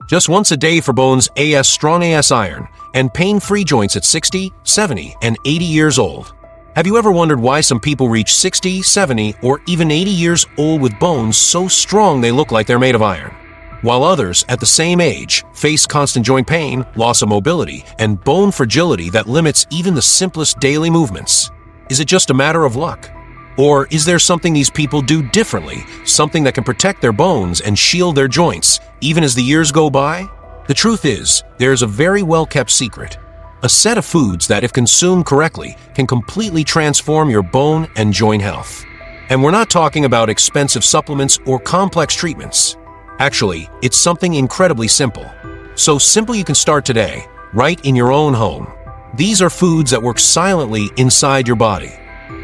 Just once a day for bones as strong as iron, and pain-free joints at 60, 70, and 80 years old. Have you ever wondered why some people reach 60, 70, or even 80 years old with bones so strong they look like they're made of iron? While others, at the same age, face constant joint pain, loss of mobility, and bone fragility that limits even the simplest daily movements. Is it just a matter of luck? Or is there something these people do differently, something that can protect their bones and shield their joints, even as the years go by? The truth is, there's a very well-kept secret. A set of foods that, if consumed correctly, can completely transform your bone and joint health. And we're not talking about expensive supplements or complex treatments. Actually, it's something incredibly simple. So simple you can start today, right in your own home. These are foods that work silently inside your body.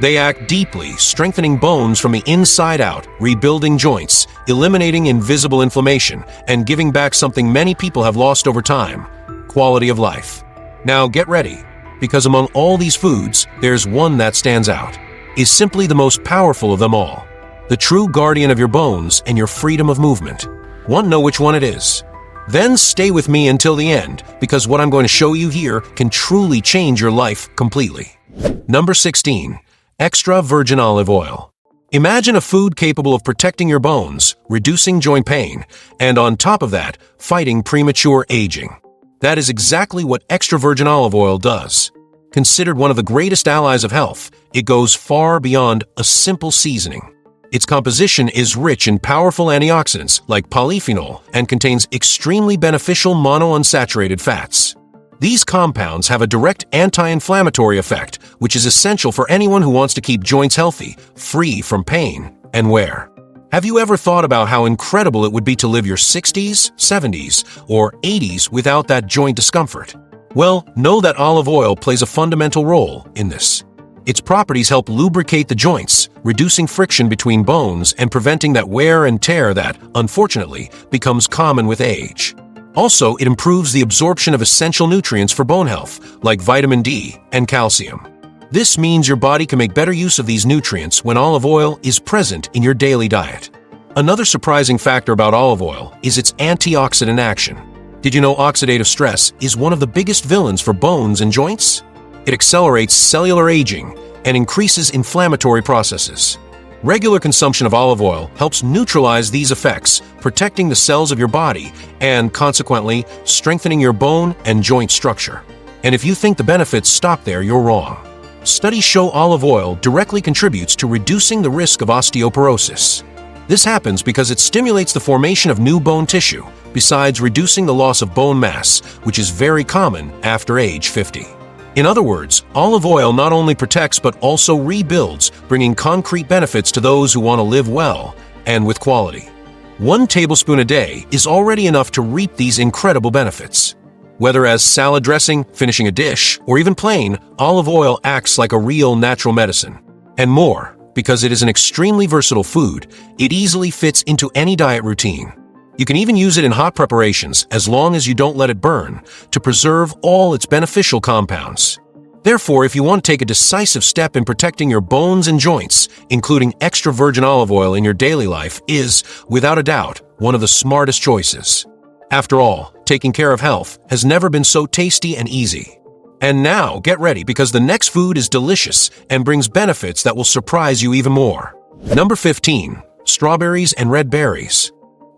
They act deeply, strengthening bones from the inside out, rebuilding joints, eliminating invisible inflammation, and giving back something many people have lost over time: quality of life. Now get ready, because among all these foods, there's one that stands out, is simply the most powerful of them all. The true guardian of your bones and your freedom of movement. Want to know which one it is? Then stay with me until the end, because what I'm going to show you here can truly change your life completely. Number 16. Extra virgin olive oil. Imagine a food capable of protecting your bones, reducing joint pain, and on top of that, fighting premature aging. That is exactly what extra virgin olive oil does. Considered one of the greatest allies of health, it goes far beyond a simple seasoning. Its composition is rich in powerful antioxidants like polyphenol and contains extremely beneficial monounsaturated fats. These compounds have a direct anti-inflammatory effect, which is essential for anyone who wants to keep joints healthy, free from pain and wear. Have you ever thought about how incredible it would be to live your 60s, 70s, or 80s without that joint discomfort? Well, know that olive oil plays a fundamental role in this. Its properties help lubricate the joints, reducing friction between bones and preventing that wear and tear that, unfortunately, becomes common with age. Also, it improves the absorption of essential nutrients for bone health, like vitamin D and calcium. This means your body can make better use of these nutrients when olive oil is present in your daily diet. Another surprising factor about olive oil is its antioxidant action. Did you know oxidative stress is one of the biggest villains for bones and joints? It accelerates cellular aging and increases inflammatory processes. Regular consumption of olive oil helps neutralize these effects, protecting the cells of your body and, consequently, strengthening your bone and joint structure. And if you think the benefits stop there, you're wrong. Studies show olive oil directly contributes to reducing the risk of osteoporosis. This happens because it stimulates the formation of new bone tissue, besides reducing the loss of bone mass, which is very common after age 50. In other words, olive oil not only protects but also rebuilds, bringing concrete benefits to those who want to live well and with quality. 1 tablespoon a day is already enough to reap these incredible benefits. Whether as salad dressing, finishing a dish, or even plain, olive oil acts like a real natural medicine. And more, because it is an extremely versatile food, it easily fits into any diet routine. You can even use it in hot preparations as long as you don't let it burn, to preserve all its beneficial compounds. Therefore, if you want to take a decisive step in protecting your bones and joints, including extra virgin olive oil in your daily life is, without a doubt, one of the smartest choices. After all, taking care of health has never been so tasty and easy. And now, get ready because the next food is delicious and brings benefits that will surprise you even more. Number 15. Strawberries and red berries.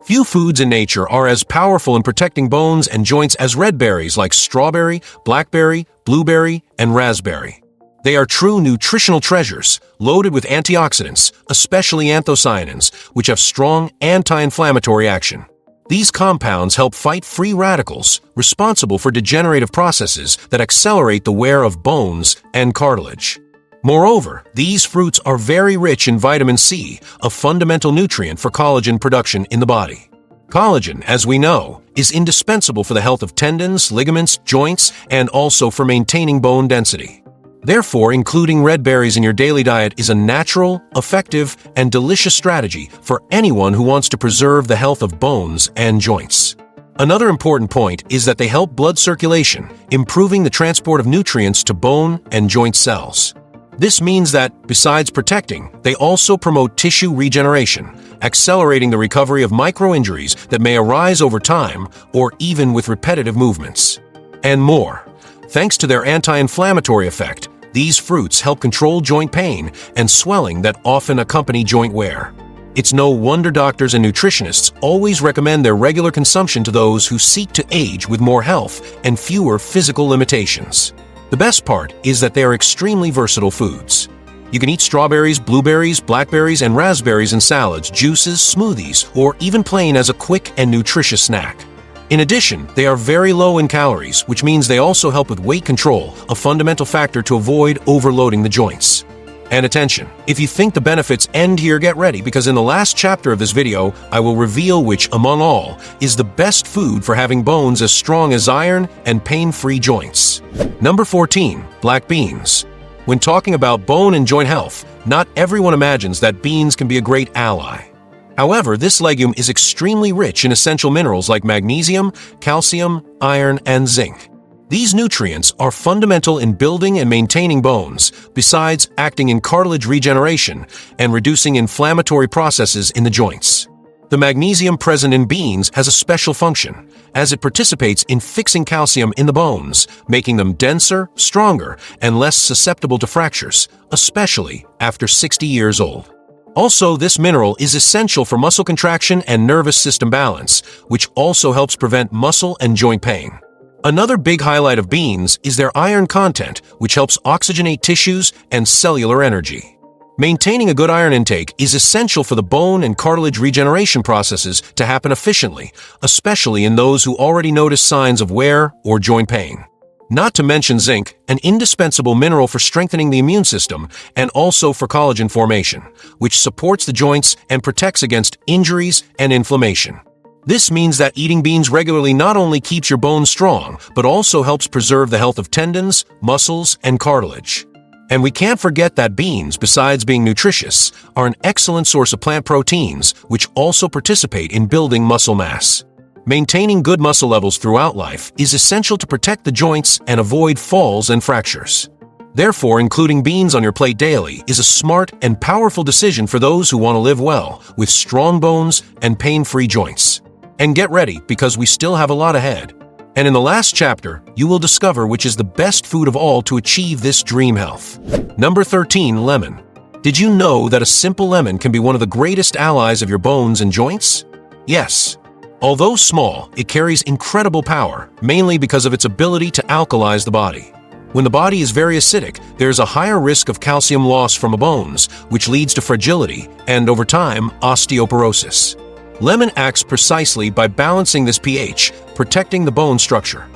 Few foods in nature are as powerful in protecting bones and joints as red berries like strawberry, blackberry, blueberry, and raspberry. They are true nutritional treasures, loaded with antioxidants, especially anthocyanins, which have strong anti-inflammatory action. These compounds help fight free radicals, responsible for degenerative processes that accelerate the wear of bones and cartilage. Moreover, these fruits are very rich in vitamin C, a fundamental nutrient for collagen production in the body. Collagen, as we know, is indispensable for the health of tendons, ligaments, joints, and also for maintaining bone density. Therefore, including red berries in your daily diet is a natural, effective, and delicious strategy for anyone who wants to preserve the health of bones and joints. Another important point is that they help blood circulation, improving the transport of nutrients to bone and joint cells. This means that, besides protecting, they also promote tissue regeneration, accelerating the recovery of micro-injuries that may arise over time or even with repetitive movements. And more. Thanks to their anti-inflammatory effect, these fruits help control joint pain and swelling that often accompany joint wear. It's no wonder doctors and nutritionists always recommend their regular consumption to those who seek to age with more health and fewer physical limitations. The best part is that they are extremely versatile foods. You can eat strawberries, blueberries, blackberries, and raspberries in salads, juices, smoothies, or even plain as a quick and nutritious snack. In addition, they are very low in calories, which means they also help with weight control, a fundamental factor to avoid overloading the joints. And attention, if you think the benefits end here, get ready, because in the last chapter of this video, I will reveal which, among all, is the best food for having bones as strong as iron and pain-free joints. Number 14. Black beans. When talking about bone and joint health, not everyone imagines that beans can be a great ally. However, this legume is extremely rich in essential minerals like magnesium, calcium, iron, and zinc. These nutrients are fundamental in building and maintaining bones, besides acting in cartilage regeneration and reducing inflammatory processes in the joints. The magnesium present in beans has a special function, as it participates in fixing calcium in the bones, making them denser, stronger, and less susceptible to fractures, especially after 60 years old. Also, this mineral is essential for muscle contraction and nervous system balance, which also helps prevent muscle and joint pain. Another big highlight of beans is their iron content, which helps oxygenate tissues and cellular energy. Maintaining a good iron intake is essential for the bone and cartilage regeneration processes to happen efficiently, especially in those who already notice signs of wear or joint pain. Not to mention zinc, an indispensable mineral for strengthening the immune system and also for collagen formation, which supports the joints and protects against injuries and inflammation. This means that eating beans regularly not only keeps your bones strong, but also helps preserve the health of tendons, muscles, and cartilage. And we can't forget that beans, besides being nutritious, are an excellent source of plant proteins, which also participate in building muscle mass. Maintaining good muscle levels throughout life is essential to protect the joints and avoid falls and fractures. Therefore, including beans on your plate daily is a smart and powerful decision for those who want to live well, with strong bones and pain-free joints. And get ready, because we still have a lot ahead. And in the last chapter, you will discover which is the best food of all to achieve this dream health. Number 13. Lemon. Did you know that a simple lemon can be one of the greatest allies of your bones and joints? Yes. Although small, it carries incredible power, mainly because of its ability to alkalize the body. When the body is very acidic, there is a higher risk of calcium loss from the bones, which leads to fragility and, over time, osteoporosis. Lemon acts precisely by balancing this pH, protecting the bone structure.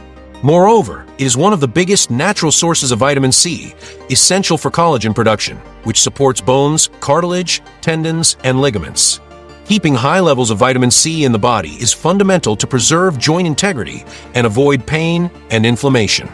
Moreover, it is one of the biggest natural sources of vitamin C, essential for collagen production, which supports bones, cartilage, tendons, and ligaments. Keeping high levels of vitamin C in the body is fundamental to preserve joint integrity and avoid pain and inflammation.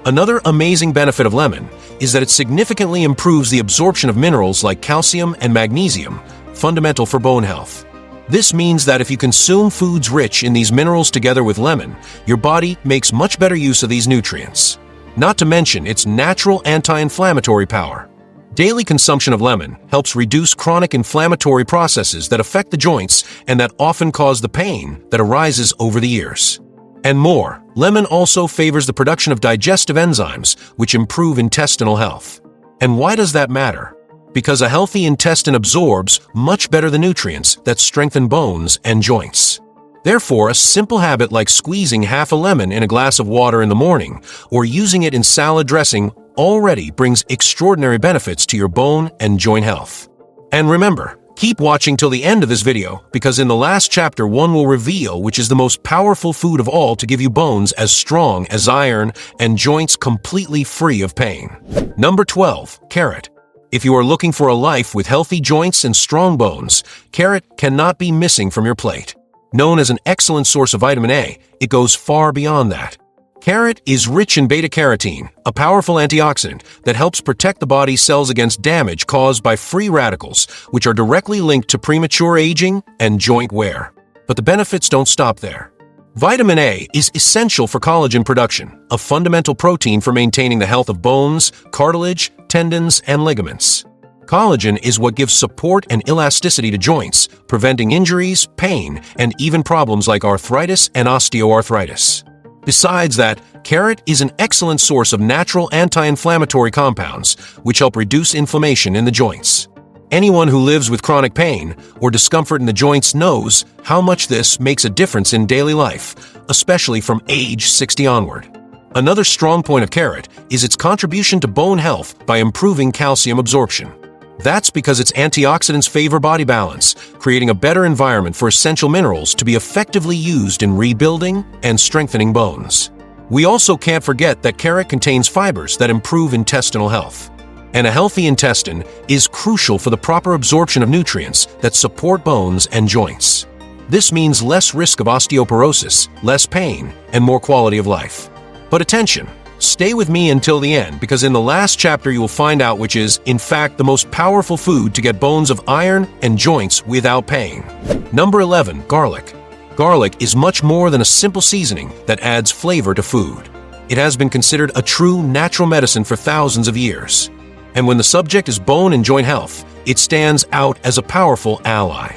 Another amazing benefit of lemon is that it significantly improves the absorption of minerals like calcium and magnesium, fundamental for bone health. This means that if you consume foods rich in these minerals together with lemon, your body makes much better use of these nutrients. Not to mention its natural anti-inflammatory power. Daily consumption of lemon helps reduce chronic inflammatory processes that affect the joints and that often cause the pain that arises over the years. And more, lemon also favors the production of digestive enzymes, which improve intestinal health. And why does that matter? Because a healthy intestine absorbs much better the nutrients that strengthen bones and joints. Therefore, a simple habit like squeezing half a lemon in a glass of water in the morning or using it in salad dressing already brings extraordinary benefits to your bone and joint health. And remember, keep watching till the end of this video, because in the last chapter one will reveal which is the most powerful food of all to give you bones as strong as iron and joints completely free of pain. Number 12. Carrot. If you are looking for a life with healthy joints and strong bones, carrot cannot be missing from your plate. Known as an excellent source of vitamin A, it goes far beyond that. Carrot is rich in beta-carotene, a powerful antioxidant that helps protect the body's cells against damage caused by free radicals, which are directly linked to premature aging and joint wear. But the benefits don't stop there. Vitamin A is essential for collagen production, a fundamental protein for maintaining the health of bones, cartilage, tendons, and ligaments. Collagen is what gives support and elasticity to joints, preventing injuries, pain, and even problems like arthritis and osteoarthritis. Besides that, carrot is an excellent source of natural anti-inflammatory compounds, which help reduce inflammation in the joints. Anyone who lives with chronic pain or discomfort in the joints knows how much this makes a difference in daily life, especially from age 60 onward. Another strong point of carrot is its contribution to bone health by improving calcium absorption. That's because its antioxidants favor body balance, creating a better environment for essential minerals to be effectively used in rebuilding and strengthening bones. We also can't forget that carrot contains fibers that improve intestinal health. And a healthy intestine is crucial for the proper absorption of nutrients that support bones and joints. This means less risk of osteoporosis, less pain, and more quality of life. But attention! Stay with me until the end, because in the last chapter you will find out which is, in fact, the most powerful food to get bones of iron and joints without pain. Number 11. Garlic. Garlic is much more than a simple seasoning that adds flavor to food. It has been considered a true natural medicine for thousands of years. And when the subject is bone and joint health, it stands out as a powerful ally.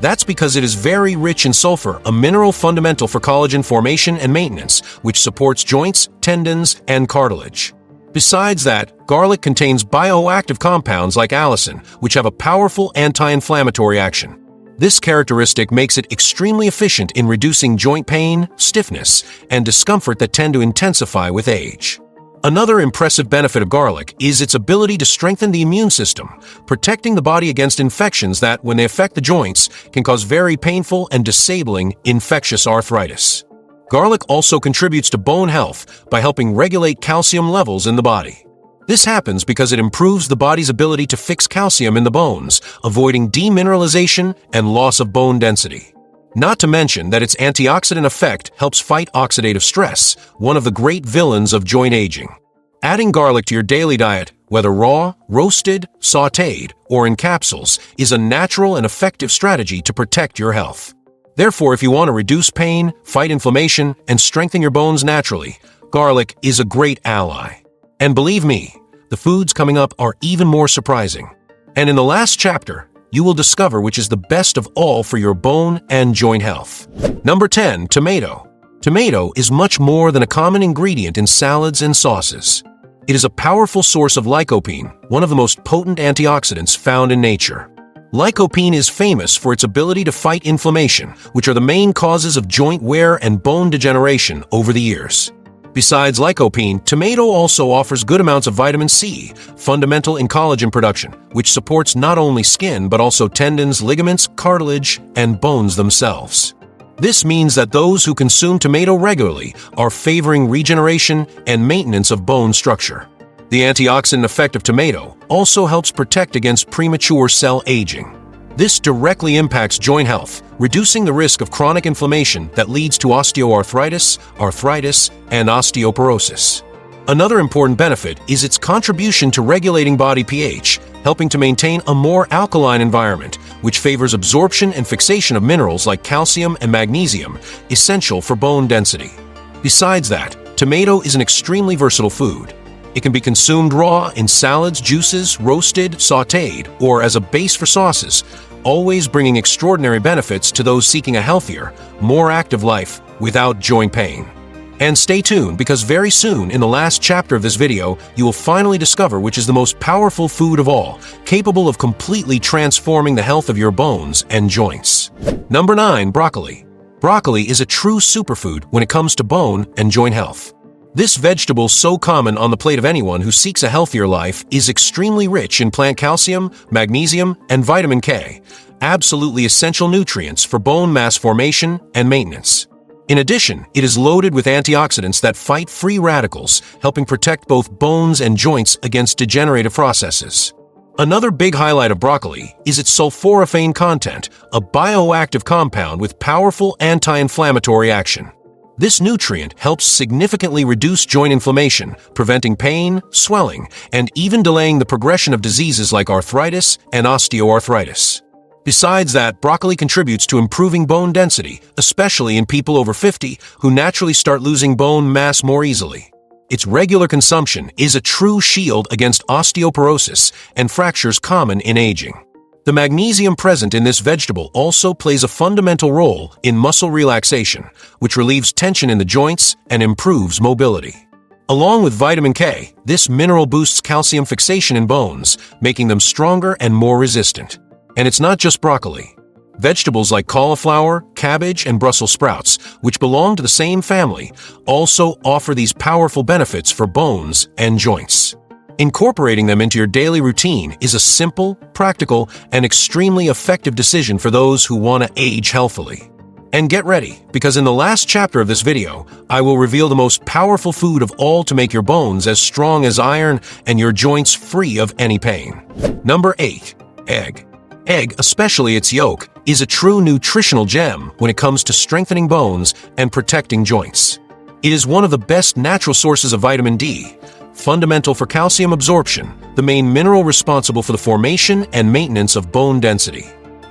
That's because it is very rich in sulfur, a mineral fundamental for collagen formation and maintenance, which supports joints, tendons, and cartilage. Besides that, garlic contains bioactive compounds like allicin, which have a powerful anti-inflammatory action. This characteristic makes it extremely efficient in reducing joint pain, stiffness, and discomfort that tend to intensify with age. Another impressive benefit of garlic is its ability to strengthen the immune system, protecting the body against infections that, when they affect the joints, can cause very painful and disabling infectious arthritis. Garlic also contributes to bone health by helping regulate calcium levels in the body. This happens because it improves the body's ability to fix calcium in the bones, avoiding demineralization and loss of bone density. Not to mention that its antioxidant effect helps fight oxidative stress, one of the great villains of joint aging. Adding garlic to your daily diet, whether raw, roasted, sautéed, or in capsules, is a natural and effective strategy to protect your health. Therefore, if you want to reduce pain, fight inflammation, and strengthen your bones naturally, garlic is a great ally. And believe me, the foods coming up are even more surprising. And in the last chapter, you will discover which is the best of all for your bone and joint health. Number 10. Tomato. Tomato is much more than a common ingredient in salads and sauces. It is a powerful source of lycopene, one of the most potent antioxidants found in nature. Lycopene is famous for its ability to fight inflammation, which are the main causes of joint wear and bone degeneration over the years. Besides lycopene, tomato also offers good amounts of vitamin C, fundamental in collagen production, which supports not only skin but also tendons, ligaments, cartilage, and bones themselves. This means that those who consume tomato regularly are favoring regeneration and maintenance of bone structure. The antioxidant effect of tomato also helps protect against premature cell aging. This directly impacts joint health, reducing the risk of chronic inflammation that leads to osteoarthritis, arthritis, and osteoporosis. Another important benefit is its contribution to regulating body pH, helping to maintain a more alkaline environment, which favors absorption and fixation of minerals like calcium and magnesium, essential for bone density. Besides that, tomato is an extremely versatile food. It can be consumed raw in salads, juices, roasted, sautéed, or as a base for sauces, always bringing extraordinary benefits to those seeking a healthier, more active life without joint pain. And stay tuned, because very soon, in the last chapter of this video, you will finally discover which is the most powerful food of all, capable of completely transforming the health of your bones and joints. Number 9. Broccoli. Broccoli is a true superfood when it comes to bone and joint health. This vegetable, so common on the plate of anyone who seeks a healthier life, is extremely rich in plant calcium, magnesium, and vitamin K, absolutely essential nutrients for bone mass formation and maintenance. In addition, it is loaded with antioxidants that fight free radicals, helping protect both bones and joints against degenerative processes. Another big highlight of broccoli is its sulforaphane content, a bioactive compound with powerful anti-inflammatory action. This nutrient helps significantly reduce joint inflammation, preventing pain, swelling, and even delaying the progression of diseases like arthritis and osteoarthritis. Besides that, broccoli contributes to improving bone density, especially in people over 50 who naturally start losing bone mass more easily. Its regular consumption is a true shield against osteoporosis and fractures common in aging. The magnesium present in this vegetable also plays a fundamental role in muscle relaxation, which relieves tension in the joints and improves mobility. Along with vitamin K, this mineral boosts calcium fixation in bones, making them stronger and more resistant. And it's not just broccoli. Vegetables like cauliflower, cabbage, and Brussels sprouts, which belong to the same family, also offer these powerful benefits for bones and joints. Incorporating them into your daily routine is a simple, practical, and extremely effective decision for those who want to age healthily. And get ready, because in the last chapter of this video, I will reveal the most powerful food of all to make your bones as strong as iron and your joints free of any pain. Number 8. Egg. Egg, especially its yolk, is a true nutritional gem when it comes to strengthening bones and protecting joints. It is one of the best natural sources of vitamin D, fundamental for calcium absorption, the main mineral responsible for the formation and maintenance of bone density.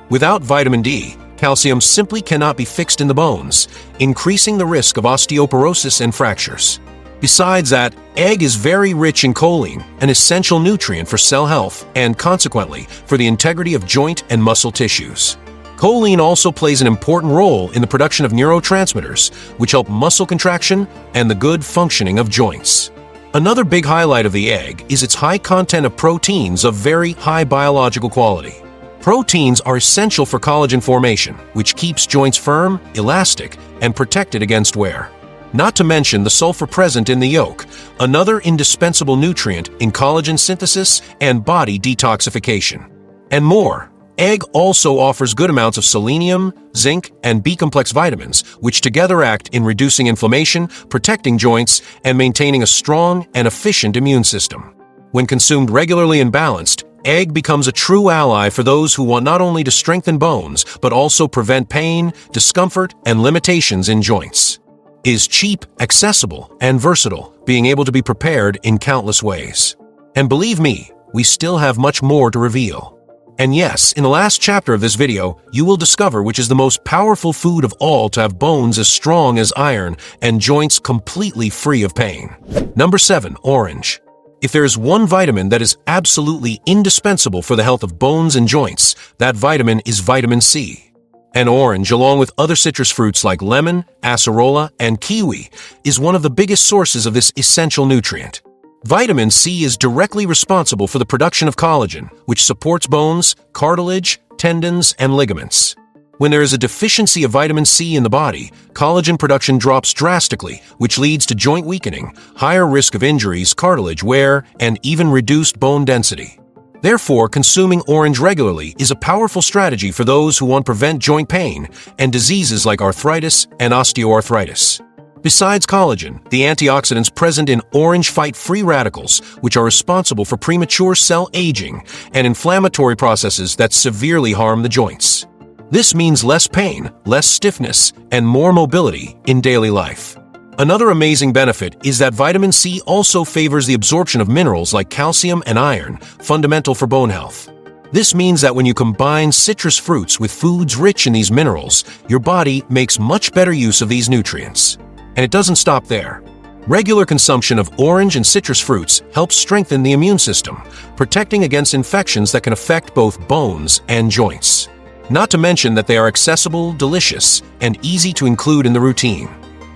Without vitamin D, calcium simply cannot be fixed in the bones, increasing the risk of osteoporosis and fractures. Besides that, egg is very rich in choline, an essential nutrient for cell health and, consequently, for the integrity of joint and muscle tissues. Choline also plays an important role in the production of neurotransmitters, which help muscle contraction and the good functioning of joints. Another big highlight of the egg is its high content of proteins of very high biological quality. Proteins are essential for collagen formation, which keeps joints firm, elastic, and protected against wear. Not to mention the sulfur present in the yolk, another indispensable nutrient in collagen synthesis and body detoxification. And more. Egg also offers good amounts of selenium, zinc, and B-complex vitamins, which together act in reducing inflammation, protecting joints, and maintaining a strong and efficient immune system. When consumed regularly and balanced, egg becomes a true ally for those who want not only to strengthen bones, but also prevent pain, discomfort, and limitations in joints. It is cheap, accessible, and versatile, being able to be prepared in countless ways. And believe me, we still have much more to reveal. And yes, in the last chapter of this video, you will discover which is the most powerful food of all to have bones as strong as iron and joints completely free of pain. Number 7. Orange. If there is one vitamin that is absolutely indispensable for the health of bones and joints, that vitamin is vitamin C. And orange, along with other citrus fruits like lemon, acerola, and kiwi, is one of the biggest sources of this essential nutrient. Vitamin C is directly responsible for the production of collagen, which supports bones, cartilage, tendons, and ligaments. When there is a deficiency of vitamin C in the body, collagen production drops drastically, which leads to joint weakening, higher risk of injuries, cartilage wear, and even reduced bone density. Therefore, consuming orange regularly is a powerful strategy for those who want to prevent joint pain and diseases like arthritis and osteoarthritis. Besides collagen, the antioxidants present in orange fight free radicals, which are responsible for premature cell aging and inflammatory processes that severely harm the joints. This means less pain, less stiffness, and more mobility in daily life. Another amazing benefit is that vitamin C also favors the absorption of minerals like calcium and iron, fundamental for bone health. This means that when you combine citrus fruits with foods rich in these minerals, your body makes much better use of these nutrients. And it doesn't stop there. Regular consumption of orange and citrus fruits helps strengthen the immune system, protecting against infections that can affect both bones and joints. Not to mention that they are accessible, delicious, and easy to include in the routine.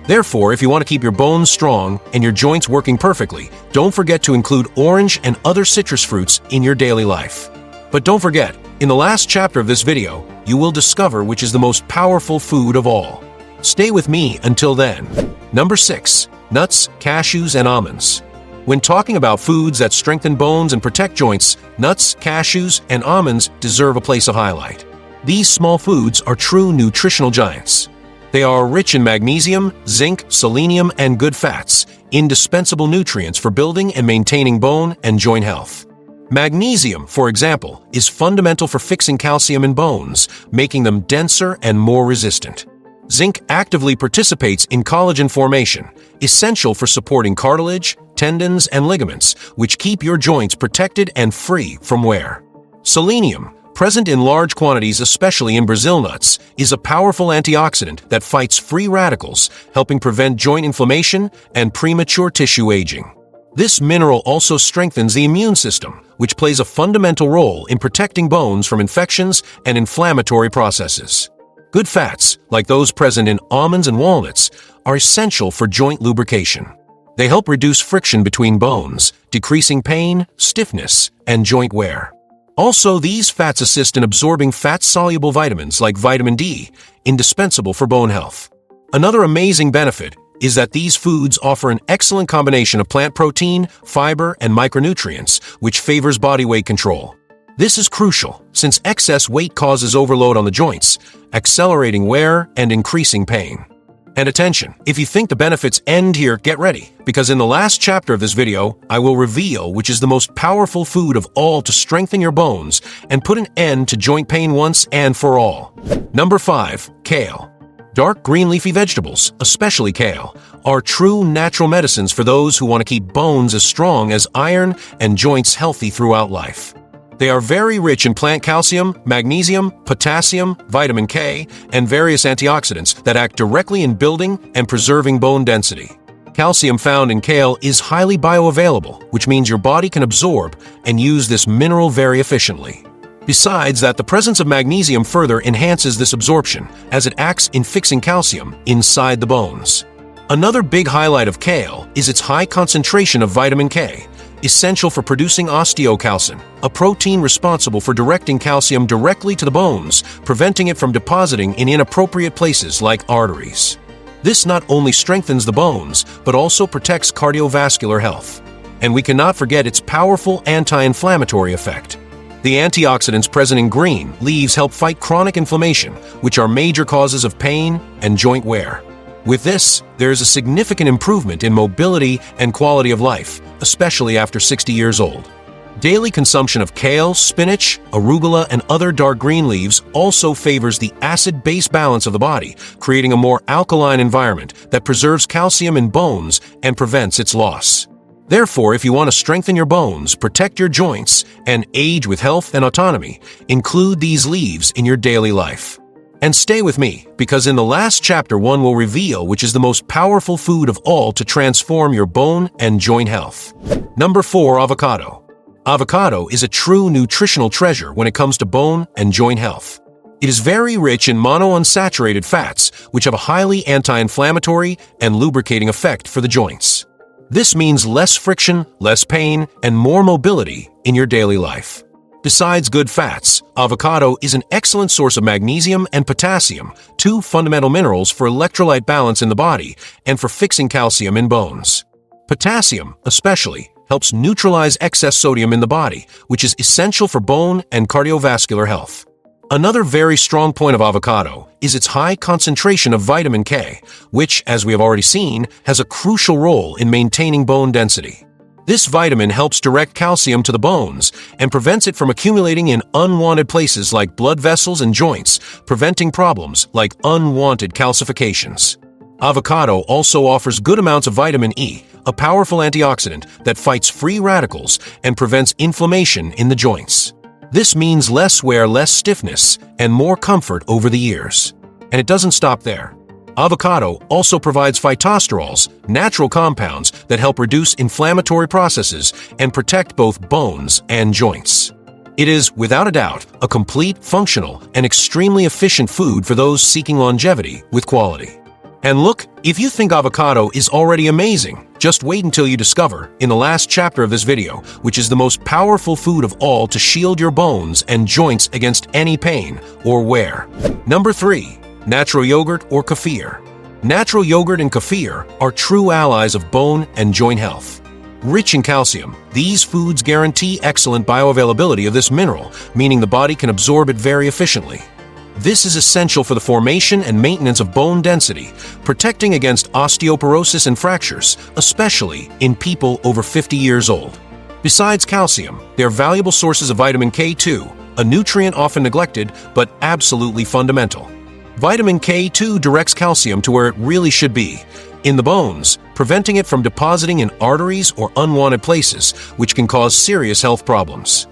Therefore, if you want to keep your bones strong and your joints working perfectly, don't forget to include orange and other citrus fruits in your daily life. But don't forget, in the last chapter of this video, you will discover which is the most powerful food of all. Stay with me until then. Number 6. Nuts, cashews, and almonds. When talking about foods that strengthen bones and protect joints, nuts, cashews, and almonds deserve a place of highlight. These small foods are true nutritional giants. They are rich in magnesium, zinc, selenium, and good fats, indispensable nutrients for building and maintaining bone and joint health. Magnesium, for example, is fundamental for fixing calcium in bones, making them denser and more resistant. Zinc actively participates in collagen formation, essential for supporting cartilage, tendons, and ligaments, which keep your joints protected and free from wear. Selenium, present in large quantities especially in Brazil nuts, is a powerful antioxidant that fights free radicals, helping prevent joint inflammation and premature tissue aging. This mineral also strengthens the immune system, which plays a fundamental role in protecting bones from infections and inflammatory processes. Good fats, like those present in almonds and walnuts, are essential for joint lubrication. They help reduce friction between bones, decreasing pain, stiffness, and joint wear. Also, these fats assist in absorbing fat-soluble vitamins like vitamin D, indispensable for bone health. Another amazing benefit is that these foods offer an excellent combination of plant protein, fiber, and micronutrients, which favors body weight control. This is crucial, since excess weight causes overload on the joints, accelerating wear and increasing pain. And attention, if you think the benefits end here, get ready, because in the last chapter of this video, I will reveal which is the most powerful food of all to strengthen your bones and put an end to joint pain once and for all. Number 5. Kale. Dark green leafy vegetables, especially kale, are true natural medicines for those who want to keep bones as strong as iron and joints healthy throughout life. They are very rich in plant calcium, magnesium, potassium, vitamin K, and various antioxidants that act directly in building and preserving bone density. Calcium found in kale is highly bioavailable, which means your body can absorb and use this mineral very efficiently. Besides that, the presence of magnesium further enhances this absorption, as it acts in fixing calcium inside the bones. Another big highlight of kale is its high concentration of vitamin K, essential for producing osteocalcin, a protein responsible for directing calcium directly to the bones, preventing it from depositing in inappropriate places like arteries. This not only strengthens the bones, but also protects cardiovascular health. And we cannot forget its powerful anti-inflammatory effect. The antioxidants present in green leaves help fight chronic inflammation, which are major causes of pain and joint wear. With this, there is a significant improvement in mobility and quality of life, especially after 60 years old. Daily consumption of kale, spinach, arugula, and other dark green leaves also favors the acid-base balance of the body, creating a more alkaline environment that preserves calcium in bones and prevents its loss. Therefore, if you want to strengthen your bones, protect your joints, and age with health and autonomy, include these leaves in your daily life. And stay with me, because in the last chapter one will reveal which is the most powerful food of all to transform your bone and joint health. Number 4. Avocado. Avocado is a true nutritional treasure when it comes to bone and joint health. It is very rich in monounsaturated fats, which have a highly anti-inflammatory and lubricating effect for the joints. This means less friction, less pain, and more mobility in your daily life. Besides good fats, avocado is an excellent source of magnesium and potassium, two fundamental minerals for electrolyte balance in the body and for fixing calcium in bones. Potassium, especially, helps neutralize excess sodium in the body, which is essential for bone and cardiovascular health. Another very strong point of avocado is its high concentration of vitamin K, which, as we have already seen, has a crucial role in maintaining bone density. This vitamin helps direct calcium to the bones and prevents it from accumulating in unwanted places like blood vessels and joints, preventing problems like unwanted calcifications. Avocado also offers good amounts of vitamin E, a powerful antioxidant that fights free radicals and prevents inflammation in the joints. This means less wear, less stiffness, and more comfort over the years. And it doesn't stop there. Avocado also provides phytosterols, natural compounds that help reduce inflammatory processes and protect both bones and joints. It is, without a doubt, a complete, functional, and extremely efficient food for those seeking longevity with quality. And look, if you think avocado is already amazing, just wait until you discover, in the last chapter of this video, which is the most powerful food of all to shield your bones and joints against any pain or wear. Number 3. Natural yogurt or kefir. Natural yogurt and kefir are true allies of bone and joint health. Rich in calcium, these foods guarantee excellent bioavailability of this mineral, meaning the body can absorb it very efficiently. This is essential for the formation and maintenance of bone density, protecting against osteoporosis and fractures, especially in people over 50 years old. Besides calcium, they are valuable sources of vitamin K2, a nutrient often neglected but absolutely fundamental. Vitamin K2 directs calcium to where it really should be, in the bones, preventing it from depositing in arteries or unwanted places, which can cause serious health problems.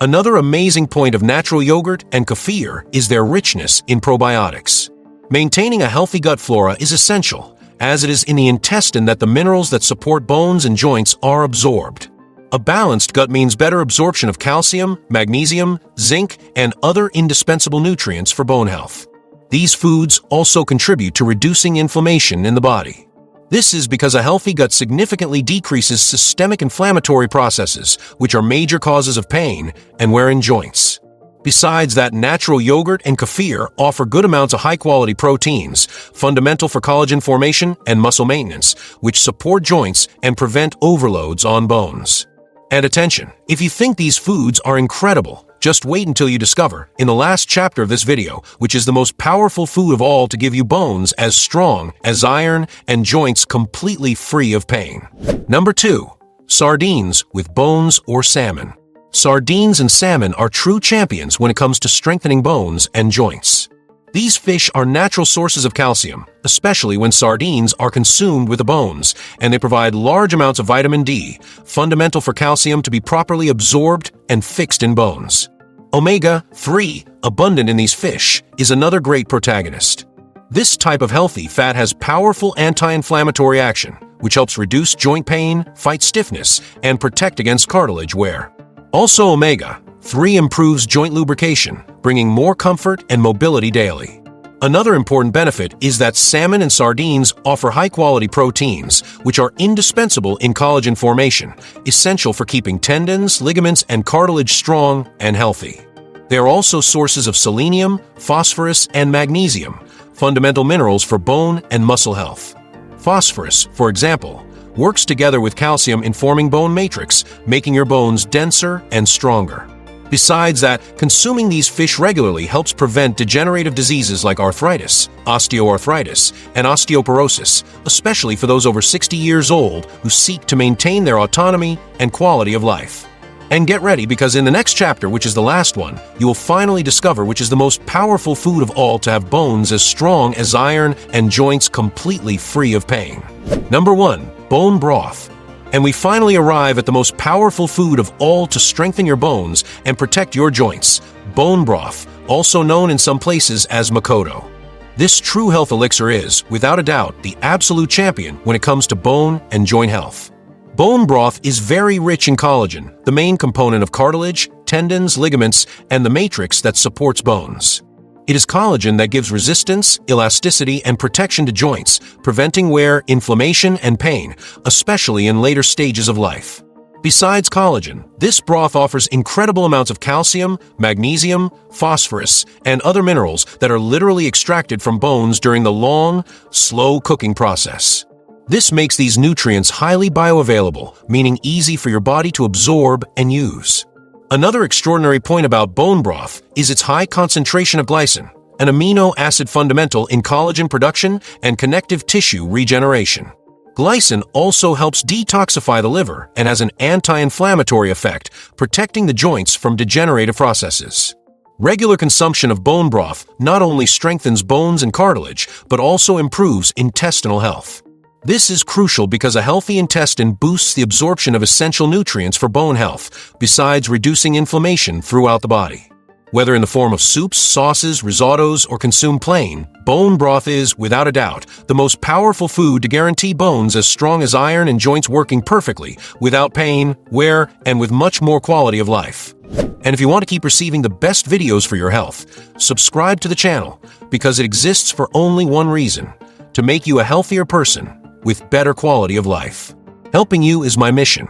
Another amazing point of natural yogurt and kefir is their richness in probiotics. Maintaining a healthy gut flora is essential, as it is in the intestine that the minerals that support bones and joints are absorbed. A balanced gut means better absorption of calcium, magnesium, zinc, and other indispensable nutrients for bone health. These foods also contribute to reducing inflammation in the body. This is because a healthy gut significantly decreases systemic inflammatory processes, which are major causes of pain and wear in joints. Besides that, natural yogurt and kefir offer good amounts of high-quality proteins, fundamental for collagen formation and muscle maintenance, which support joints and prevent overloads on bones. And attention, if you think these foods are incredible, just wait until you discover, in the last chapter of this video, which is the most powerful food of all to give you bones as strong as iron and joints completely free of pain. Number 2. Sardines with bones or salmon. Sardines and salmon are true champions when it comes to strengthening bones and joints. These fish are natural sources of calcium, especially when sardines are consumed with the bones, and they provide large amounts of vitamin D, fundamental for calcium to be properly absorbed and fixed in bones. Omega-3, abundant in these fish, is another great protagonist. This type of healthy fat has powerful anti-inflammatory action, which helps reduce joint pain, fight stiffness, and protect against cartilage wear. Also, omega-3 improves joint lubrication, bringing more comfort and mobility daily. Another important benefit is that salmon and sardines offer high-quality proteins, which are indispensable in collagen formation, essential for keeping tendons, ligaments, and cartilage strong and healthy. They are also sources of selenium, phosphorus, and magnesium, fundamental minerals for bone and muscle health. Phosphorus, for example, works together with calcium in forming bone matrix, making your bones denser and stronger. Besides that, consuming these fish regularly helps prevent degenerative diseases like arthritis, osteoarthritis, and osteoporosis, especially for those over 60 years old who seek to maintain their autonomy and quality of life. And get ready, because in the next chapter, which is the last one, you will finally discover which is the most powerful food of all to have bones as strong as iron and joints completely free of pain. Number 1. Bone broth. And we finally arrive at the most powerful food of all to strengthen your bones and protect your joints, bone broth, also known in some places as Makoto. This true health elixir is, without a doubt, the absolute champion when it comes to bone and joint health. Bone broth is very rich in collagen, the main component of cartilage, tendons, ligaments, and the matrix that supports bones. It is collagen that gives resistance, elasticity, and protection to joints, preventing wear, inflammation, and pain, especially in later stages of life. Besides collagen, this broth offers incredible amounts of calcium, magnesium, phosphorus, and other minerals that are literally extracted from bones during the long, slow cooking process. This makes these nutrients highly bioavailable, meaning easy for your body to absorb and use. Another extraordinary point about bone broth is its high concentration of glycine, an amino acid fundamental in collagen production and connective tissue regeneration. Glycine also helps detoxify the liver and has an anti-inflammatory effect, protecting the joints from degenerative processes. Regular consumption of bone broth not only strengthens bones and cartilage, but also improves intestinal health. This is crucial because a healthy intestine boosts the absorption of essential nutrients for bone health, besides reducing inflammation throughout the body. Whether in the form of soups, sauces, risottos, or consumed plain, bone broth is, without a doubt, the most powerful food to guarantee bones as strong as iron and joints working perfectly, without pain, wear, and with much more quality of life. And if you want to keep receiving the best videos for your health, subscribe to the channel, because it exists for only one reason: to make you a healthier person with better quality of life. Helping you is my mission.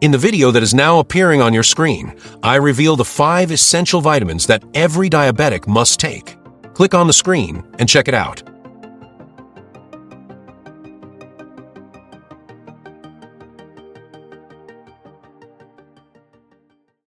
In the video that is now appearing on your screen, I reveal the 5 essential vitamins that every diabetic must take. Click on the screen and check it out.